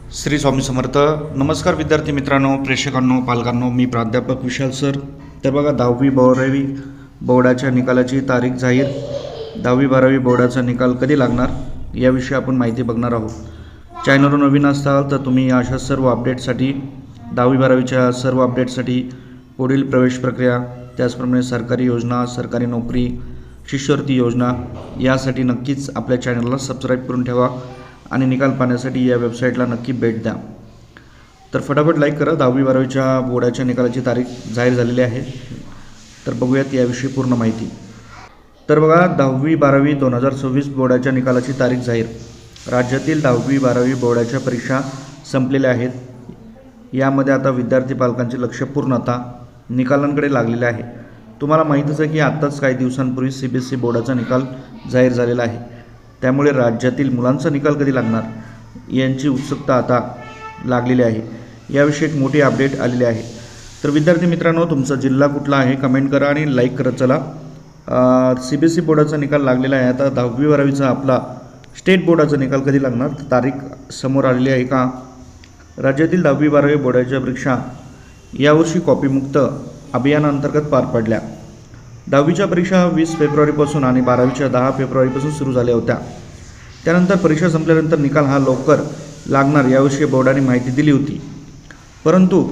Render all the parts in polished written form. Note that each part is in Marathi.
श्री स्वामी समर्थ. नमस्कार विद्यार्थी मित्रांनो, प्रेक्षकांनो, पालकांनो. मी प्राध्यापक विशाल सर. तर बघा, 10वी-12वी बोर्डाच्या निकालाची तारीख जाहीर. 10वी-12वी बोर्डाचा निकाल कधी लागणार याविषयी आपण माहिती बघणार आहोत. चॅनलवर नवीन असाल तर तुम्ही अशा सर्व अपडेटसाठी 10वी-12वीच्या सर्व अपडेटसाठी पुढील प्रवेश प्रक्रिया, त्याचप्रमाणे सरकारी योजना, सरकारी नोकरी, शिष्यवृत्ती योजना यासाठी नक्कीच आपल्या चॅनलला सबस्क्राईब करून ठेवा आणि निकाल पाहण्यासाठी या वेबसाईटला नक्की भेट द्या. तर फटाफट लाईक करा. 10वी-12वीच्या बोर्डाच्या निकालाची तारीख जाहीर झालेली आहे. तर बघूयात याविषयी पूर्ण माहिती. तर बघा, 10वी-12वी 2026 बोर्डाच्या निकालाची तारीख जाहीर. राज्यातील 10वी-12वी बोर्डाच्या परीक्षा संपलेल्या आहेत. यामध्ये आता विद्यार्थी पालकांचे लक्ष पूर्ण आता निकालांकडे लागलेले आहे. तुम्हाला माहीतच आहे की आत्ताच काही दिवसांपूर्वी CBSE बोर्डाचा निकाल जाहीर झालेला आहे. त्यामुळे राज्यातील मुलांचा निकाल कधी लागणार यांची उत्सुकता आता लागलेली आहे. याविषयी एक मोठी अपडेट आलेली आहे. तर विद्यार्थी मित्रांनो, तुमचा जिल्हा कुठला आहे कमेंट करा आणि लाईक करत चला. CBSE बोर्डाचा निकाल लागलेला आहे. आता 10वी-12वीचा आपला स्टेट बोर्डाचा निकाल कधी लागणार, तारीख समोर आलेली आहे का? राज्यातील 10वी-12वी बोर्डाच्या परीक्षा यावर्षी कॉपीमुक्त अभियानाअंतर्गत पार पडल्या. 10वीच्या परीक्षा 20 फेब्रुवारीपासून आणि 12वीच्या 10 फेब्रुवारीपासून सुरू झाल्या होत्या. त्यानंतर परीक्षा संपल्यानंतर निकाल हा लवकर लागणार याविषयी बोर्डाने माहिती दिली होती, परंतु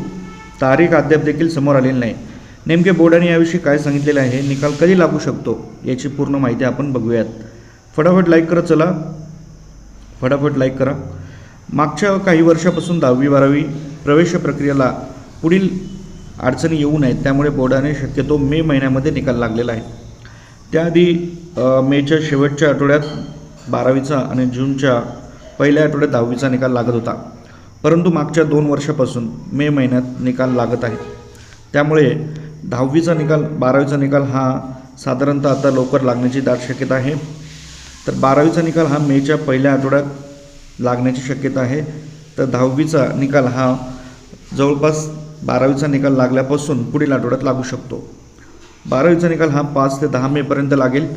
तारीख अद्याप देखील समोर आलेली नाही. नेमके बोर्डाने याविषयी काय सांगितलेले आहे, निकाल कधी लागू शकतो याची पूर्ण माहिती आपण बघूयात. फटाफट लाईक करत चला, फटाफट लाईक करा. मागच्या काही वर्षापासून 10वी-12वी प्रवेश प्रक्रियेला पुढील अडचणी येऊ नयेत, त्यामुळे बोर्डाने शक्यतो मे महिन्यामध्ये निकाल लागलेला आहे. त्याआधी मेच्या शेवटच्या आठवड्यात 12वीचा आणि जूनच्या पहिल्या आठवड्यात 10वीचा निकाल लागत होता, परंतु मागच्या 2 वर्षापासून मे महिन्यात निकाल लागत आहे. त्यामुळे 10वीचा निकाल 12वीचा निकाल हा साधारणतः आता लवकर लागण्याची दाट शक्यता आहे. तर 12वीचा निकाल हा मेच्या पहिल्या आठवड्यात लागण्याची शक्यता आहे. तर 10वीचा निकाल हा जवळपास 12वीचा निकाल लागल्यापासून पुढील आठवड्यात लागू शकतो. 12वीचा निकाल हा 5 ते 10 मेपर्यंत लागेल.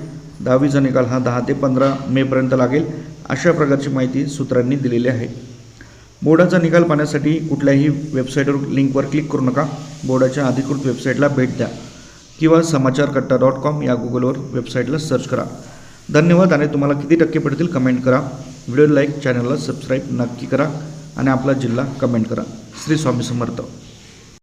10वीचा निकाल हा 10 ते 15 मेपर्यंत लागेल, अशा प्रकारची माहिती सूत्रांनी दिलेली आहे. बोर्डाचा निकाल पाहण्यासाठी कुठल्याही वेबसाईटवर लिंकवर क्लिक करू नका. बोर्डाच्या अधिकृत वेबसाईटला भेट द्या किंवा समाचारकट्टा.com या गुगलवर वेबसाईटला सर्च करा. धन्यवाद. आणि तुम्हाला किती टक्के पडतील कमेंट करा. व्हिडिओ लाईक, चॅनलला सबस्क्राईब नक्की करा आणि आपला जिल्हा कमेंट करा. श्री स्वामी समर्थ.